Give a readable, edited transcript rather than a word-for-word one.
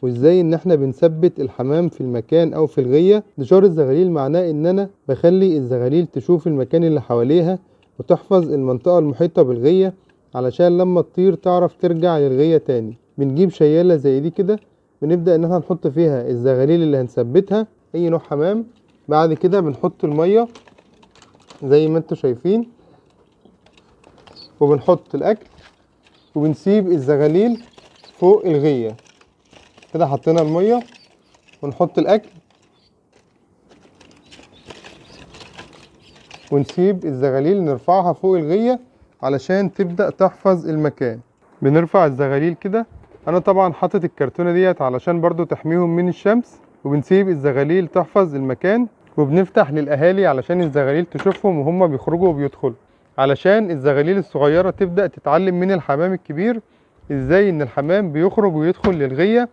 وازاي ان احنا بنثبت الحمام في المكان او في الغية. انتشار الزغاليل معناه ان انا بخلي الزغاليل تشوف المكان اللي حواليها وتحفظ المنطقة المحيطة بالغية علشان لما تطير تعرف ترجع للغية تاني. بنجيب شيالة زي دي كده، بنبدأ ان احنا نحط فيها الزغاليل اللي هنثبتها اي نوع حمام. بعد كده بنحط المية زي ما انتوا شايفين، وبنحط الاكل وبنسيب الزغاليل فوق الغية. كده حطينا المية ونحط الاكل ونسيب الزغاليل نرفعها فوق الغية علشان تبدأ تحفظ المكان. بنرفع الزغاليل كده، انا طبعا حاطط الكرتونة ديت علشان برضو تحميهم من الشمس، وبنسيب الزغاليل تحفظ المكان، وبنفتح للاهالي علشان الزغاليل تشوفهم وهم بيخرجوا وبيدخلوا، علشان الزغاليل الصغيرة تبدأ تتعلم من الحمام الكبير ازاي ان الحمام بيخرج ويدخل للغية.